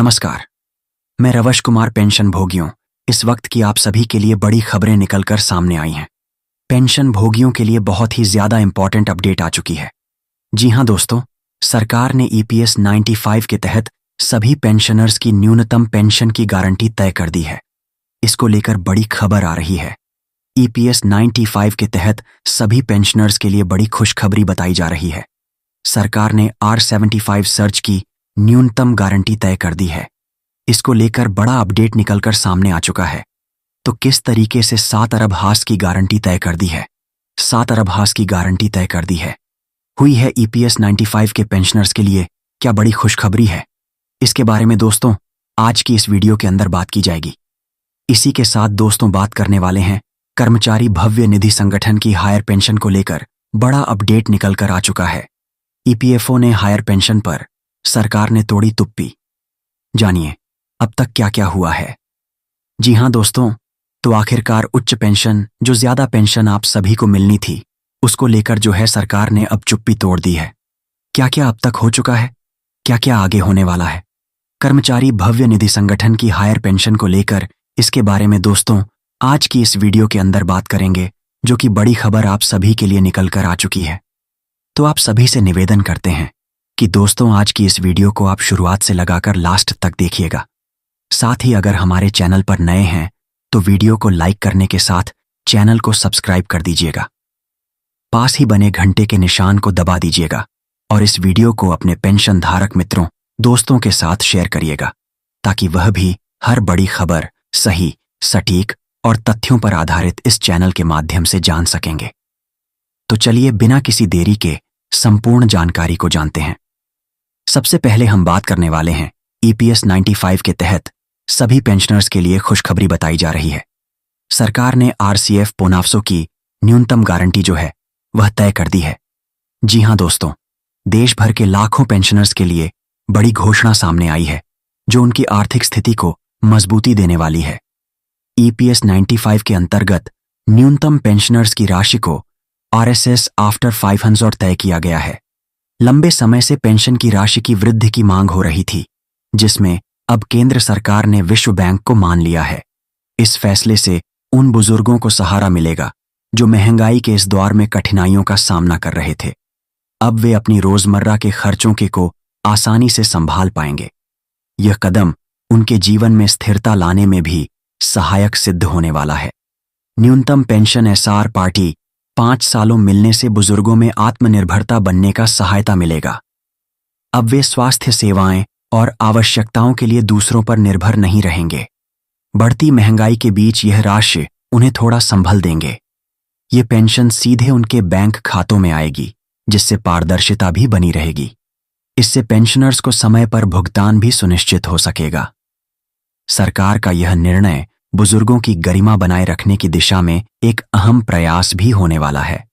नमस्कार, मैं रवश कुमार। पेंशन भोगियों, इस वक्त की आप सभी के लिए बड़ी खबरें निकलकर सामने आई हैं। पेंशन भोगियों के लिए बहुत ही ज्यादा इंपॉर्टेंट अपडेट आ चुकी है। जी हां दोस्तों, सरकार ने EPS 95 के तहत सभी पेंशनर्स की न्यूनतम पेंशन की गारंटी तय कर दी है। इसको लेकर बड़ी खबर आ रही है। EPS 95 के तहत सभी पेंशनर्स के लिए बड़ी खुशखबरी बताई जा रही है। सरकार ने R75 सर्च की न्यूनतम गारंटी तय कर दी है। इसको लेकर बड़ा अपडेट निकलकर सामने आ चुका है। तो किस तरीके से 7 अरब हास की गारंटी तय कर दी है? 7 अरब हास की गारंटी तय कर दी है। हुई है EPS 95 के पेंशनर्स के लिए क्या बड़ी खुशखबरी है? इसके बारे में दोस्तों आज की इस वीडियो के अंदर बात की जाएगी। इसी के साथ दोस्तों बात करने वाले हैं कर्मचारी भव्य निधि संगठन की हायर पेंशन को लेकर बड़ा अपडेट निकलकर आ चुका है। EPFO ने हायर पेंशन पर सरकार ने तोड़ी तुप्पी। जानिए अब तक क्या क्या हुआ है। जी हां दोस्तों, तो आखिरकार उच्च पेंशन, जो ज्यादा पेंशन आप सभी को मिलनी थी, उसको लेकर जो है सरकार ने अब चुप्पी तोड़ दी है। क्या क्या अब तक हो चुका है, क्या क्या आगे होने वाला है कर्मचारी भव्य निधि संगठन की हायर पेंशन को लेकर, इसके बारे में दोस्तों आज की इस वीडियो के अंदर बात करेंगे, जो कि बड़ी खबर आप सभी के लिए निकल कर आ चुकी है। तो आप सभी से निवेदन करते हैं कि दोस्तों आज की इस वीडियो को आप शुरुआत से लगाकर लास्ट तक देखिएगा। साथ ही अगर हमारे चैनल पर नए हैं तो वीडियो को लाइक करने के साथ चैनल को सब्सक्राइब कर दीजिएगा। पास ही बने घंटे के निशान को दबा दीजिएगा और इस वीडियो को अपने पेंशन धारक मित्रों, दोस्तों के साथ शेयर करिएगा, ताकि वह भी हर बड़ी खबर सही, सटीक और तथ्यों पर आधारित इस चैनल के माध्यम से जान सकेंगे। तो चलिए बिना किसी देरी के संपूर्ण जानकारी को जानते हैं। सबसे पहले हम बात करने वाले हैं EPS 95 के तहत सभी पेंशनर्स के लिए खुशखबरी बताई जा रही है। सरकार ने RCF पोनाफ्सो की न्यूनतम गारंटी जो है वह तय कर दी है। जी हां दोस्तों, देश भर के लाखों पेंशनर्स के लिए बड़ी घोषणा सामने आई है, जो उनकी आर्थिक स्थिति को मजबूती देने वाली है। EPS 95 के अंतर्गत न्यूनतम पेंशनर्स की राशि को RSS आफ्टर 500 तय किया गया है। लंबे समय से पेंशन की राशि की वृद्धि की मांग हो रही थी, जिसमें अब केंद्र सरकार ने विश्व बैंक को मान लिया है। इस फैसले से उन बुजुर्गों को सहारा मिलेगा जो महंगाई के इस दौर में कठिनाइयों का सामना कर रहे थे। अब वे अपनी रोजमर्रा के खर्चों को आसानी से संभाल पाएंगे। यह कदम उनके जीवन में स्थिरता लाने में भी सहायक सिद्ध होने वाला है। न्यूनतम पेंशन SR पार्टी 5 सालों मिलने से बुजुर्गों में आत्मनिर्भरता बनने का सहायता मिलेगा। अब वे स्वास्थ्य सेवाएं और आवश्यकताओं के लिए दूसरों पर निर्भर नहीं रहेंगे। बढ़ती महंगाई के बीच यह राशि उन्हें थोड़ा संभल देंगे। ये पेंशन सीधे उनके बैंक खातों में आएगी, जिससे पारदर्शिता भी बनी रहेगी। इससे पेंशनर्स को समय पर भुगतान भी सुनिश्चित हो सकेगा। सरकार का यह निर्णय बुजुर्गों की गरिमा बनाए रखने की दिशा में एक अहम प्रयास भी होने वाला है।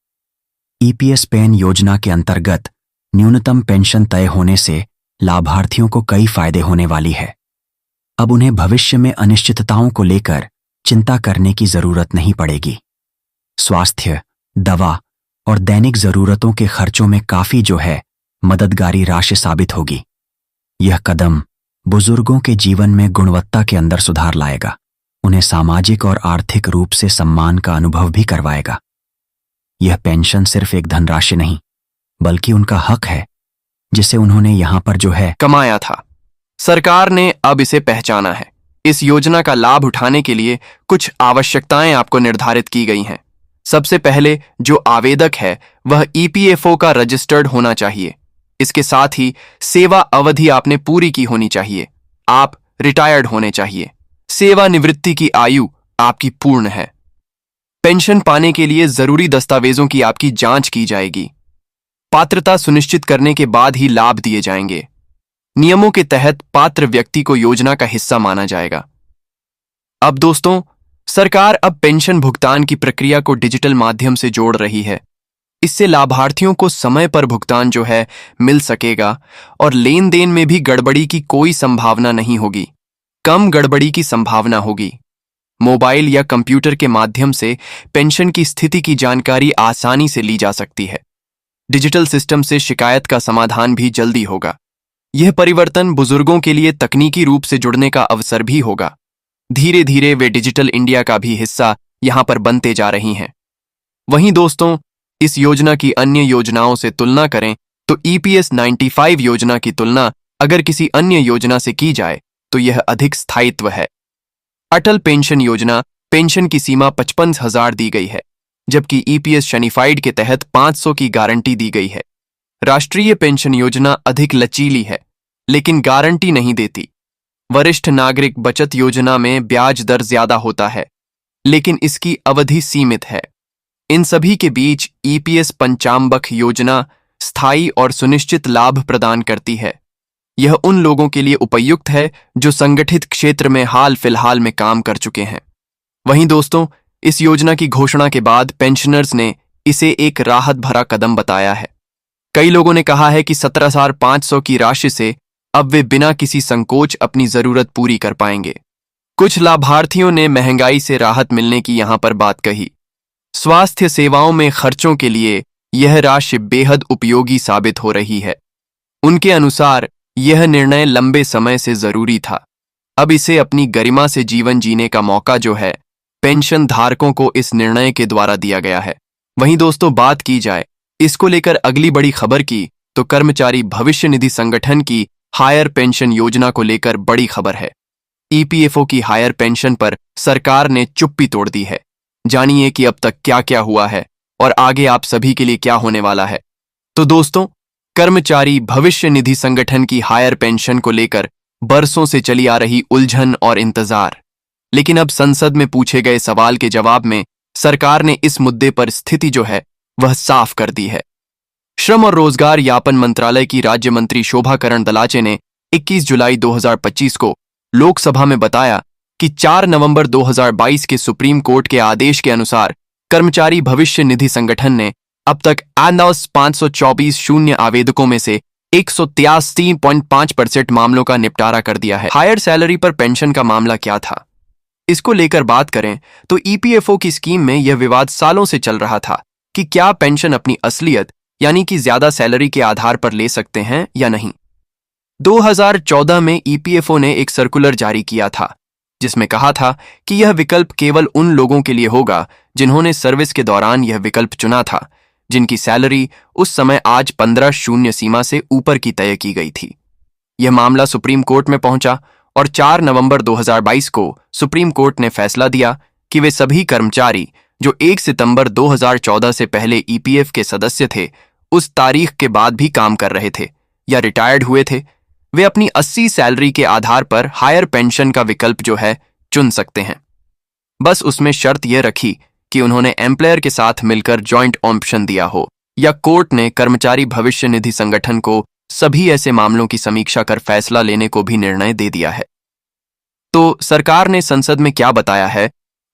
EPS पेन योजना के अंतर्गत न्यूनतम पेंशन तय होने से लाभार्थियों को कई फायदे होने वाली है। अब उन्हें भविष्य में अनिश्चितताओं को लेकर चिंता करने की जरूरत नहीं पड़ेगी। स्वास्थ्य, दवा और दैनिक जरूरतों के खर्चों में काफी जो है मददगारी राशि साबित होगी। यह कदम बुजुर्गों के जीवन में गुणवत्ता के अंदर सुधार लाएगा, उन्हें सामाजिक और आर्थिक रूप से सम्मान का अनुभव भी करवाएगा। यह पेंशन सिर्फ एक धनराशि नहीं, बल्कि उनका हक है, जिसे उन्होंने यहां पर जो है कमाया था। सरकार ने अब इसे पहचाना है। इस योजना का लाभ उठाने के लिए कुछ आवश्यकताएं आपको निर्धारित की गई हैं। सबसे पहले जो आवेदक है वह EPFO का रजिस्टर्ड होना चाहिए। इसके साथ ही सेवा अवधि आपने पूरी की होनी चाहिए। आप रिटायर्ड होने चाहिए। सेवानिवृत्ति की आयु आपकी पूर्ण है। पेंशन पाने के लिए जरूरी दस्तावेजों की आपकी जांच की जाएगी। पात्रता सुनिश्चित करने के बाद ही लाभ दिए जाएंगे। नियमों के तहत पात्र व्यक्ति को योजना का हिस्सा माना जाएगा। अब दोस्तों, सरकार अब पेंशन भुगतान की प्रक्रिया को डिजिटल माध्यम से जोड़ रही है। इससे लाभार्थियों को समय पर भुगतान जो है मिल सकेगा और लेन देन में भी गड़बड़ी की कोई संभावना नहीं होगी। कम गड़बड़ी की संभावना होगी। मोबाइल या कंप्यूटर के माध्यम से पेंशन की स्थिति की जानकारी आसानी से ली जा सकती है। डिजिटल सिस्टम से शिकायत का समाधान भी जल्दी होगा। यह परिवर्तन बुजुर्गों के लिए तकनीकी रूप से जुड़ने का अवसर भी होगा। धीरे धीरे वे डिजिटल इंडिया का भी हिस्सा यहां पर बनते जा रही हैं। वहीं दोस्तों, इस योजना की अन्य योजनाओं से तुलना करें तो EPS 95 योजना की तुलना अगर किसी अन्य योजना से की जाए तो यह अधिक स्थायित्व है। अटल पेंशन योजना पेंशन की सीमा 55,000 दी गई है, जबकि EPS शनिफाइड के तहत 500 की गारंटी दी गई है। राष्ट्रीय पेंशन योजना अधिक लचीली है, लेकिन गारंटी नहीं देती। वरिष्ठ नागरिक बचत योजना में ब्याज दर ज्यादा होता है, लेकिन इसकी अवधि सीमित है। इन सभी के बीच EPS पंचाम्बक योजना स्थायी और सुनिश्चित लाभ प्रदान करती है। यह उन लोगों के लिए उपयुक्त है जो संगठित क्षेत्र में हाल फिलहाल में काम कर चुके हैं। वहीं दोस्तों, इस योजना की घोषणा के बाद पेंशनर्स ने इसे एक राहत भरा कदम बताया है। कई लोगों ने कहा है कि 17,500 की राशि से अब वे बिना किसी संकोच अपनी जरूरत पूरी कर पाएंगे। कुछ लाभार्थियों ने महंगाई से राहत मिलने की यहां पर बात कही। स्वास्थ्य सेवाओं में खर्चों के लिए यह राशि बेहद उपयोगी साबित हो रही है। उनके अनुसार यह निर्णय लंबे समय से जरूरी था। अब इसे अपनी गरिमा से जीवन जीने का मौका जो है, पेंशन धारकों को इस निर्णय के द्वारा दिया गया है। वहीं दोस्तों, बात की जाए इसको लेकर अगली बड़ी खबर की तो कर्मचारी भविष्य निधि संगठन की हायर पेंशन योजना को लेकर बड़ी खबर है। EPFO की हायर पेंशन पर सरकार ने चुप्पी तोड़ दी है। जानिए कि अब तक क्या क्या हुआ है और आगे आप सभी के लिए क्या होने वाला है। तो दोस्तों, कर्मचारी भविष्य निधि संगठन की हायर पेंशन को लेकर बरसों से चली आ रही उलझन और इंतजार, लेकिन अब संसद में पूछे गए सवाल के जवाब में सरकार ने इस मुद्दे पर स्थिति जो है वह साफ कर दी है। श्रम और रोजगार यापन मंत्रालय की राज्य मंत्री शोभा करंदलाजे ने 21 जुलाई 2025 को लोकसभा में बताया कि 4 नवंबर 2022 के सुप्रीम कोर्ट के आदेश के अनुसार कर्मचारी भविष्य निधि संगठन ने अब तक 524 शून्य आवेदकों में से 183.5% मामलों का निपटारा कर दिया है। हायर सैलरी पर पेंशन का मामला क्या था, इसको लेकर बात करें तो EPFO की स्कीम में यह विवाद सालों से चल रहा था कि क्या पेंशन अपनी असलियत यानी कि ज्यादा सैलरी के आधार पर ले सकते हैं या नहीं। 2014 में EPFO ने एक सर्कुलर जारी किया था जिसमें कहा था कि यह विकल्प केवल उन लोगों के लिए होगा जिन्होंने सर्विस के दौरान यह विकल्प चुना था, जिनकी सैलरी उस समय आज 15 शून्य सीमा से ऊपर की तय की गई थी। यह मामला सुप्रीम कोर्ट में पहुंचा और 4 नवंबर 2022 को सुप्रीम कोर्ट ने फैसला दिया कि वे सभी कर्मचारी जो 1 सितंबर 2014 से पहले EPF के सदस्य थे, उस तारीख के बाद भी काम कर रहे थे या रिटायर्ड हुए थे, वे अपनी 80 सैलरी के आधार पर हायर पेंशन का विकल्प जो है चुन सकते हैं। बस उसमें शर्त यह रखी कि उन्होंने एम्प्लॉयर के साथ मिलकर जॉइंट ऑप्शन दिया हो, या कोर्ट ने कर्मचारी भविष्य निधि संगठन को सभी ऐसे मामलों की समीक्षा कर फैसला लेने को भी निर्णय दे दिया है। तो सरकार ने संसद में क्या बताया है,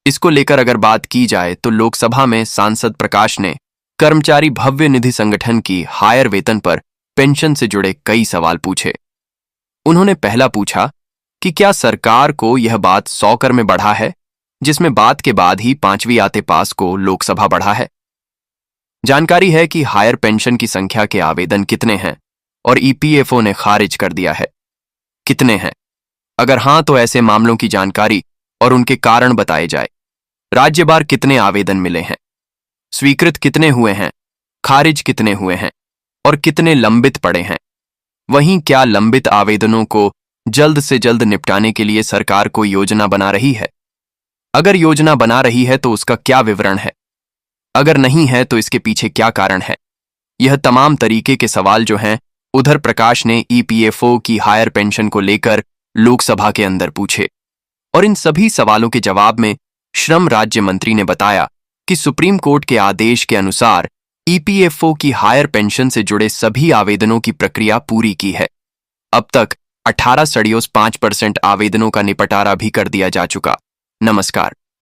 इसको लेकर अगर बात की जाए तो लोकसभा में सांसद प्रकाश ने कर्मचारी भविष्य निधि संगठन की हायर वेतन पर पेंशन से जुड़े कई सवाल पूछे। उन्होंने पहला पूछा कि क्या सरकार को यह बात 100 कर में बढ़ा है, जिसमें बात के बाद ही 5वीं आते पास को लोकसभा बढ़ा है। जानकारी है कि हायर पेंशन की संख्या के आवेदन कितने हैं और EPFO ने खारिज कर दिया है। कितने हैं? अगर हां तो ऐसे मामलों की जानकारी और उनके कारण बताए जाए। राज्यवार कितने आवेदन मिले हैं, स्वीकृत कितने हुए हैं, खारिज कितने हुए हैं और कितने लंबित पड़े हैं। वहीं क्या लंबित आवेदनों को जल्द से जल्द निपटाने के लिए सरकार कोई योजना बना रही है? अगर योजना बना रही है तो उसका क्या विवरण है? अगर नहीं है तो इसके पीछे क्या कारण है? यह तमाम तरीके के सवाल जो हैं उधर प्रकाश ने EPFO की हायर पेंशन को लेकर लोकसभा के अंदर पूछे और इन सभी सवालों के जवाब में श्रम राज्य मंत्री ने बताया कि सुप्रीम कोर्ट के आदेश के अनुसार EPFO की हायर पेंशन से जुड़े सभी आवेदनों की प्रक्रिया पूरी की है। अब तक 18.5% आवेदनों का निपटारा भी कर दिया जा चुका। नमस्कार।